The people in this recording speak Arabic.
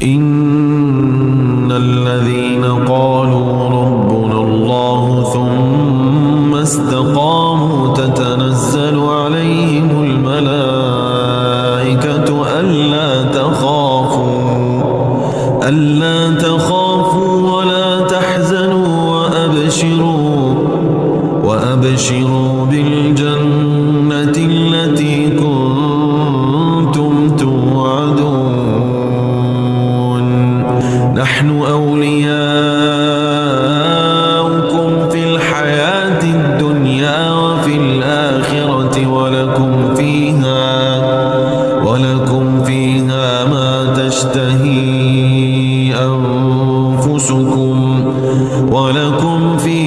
إن الذين قالوا ربنا الله ثم استقاموا تتنزل عليهم الملائكة ألا تخافوا ولا تحزنوا وأبشروا بالجنة التي كنتم توعدون نحن أولياؤكم في الحياة الدنيا وفي الآخرة ولكم فيها ما تشتهي أنفسكم ولكم فيها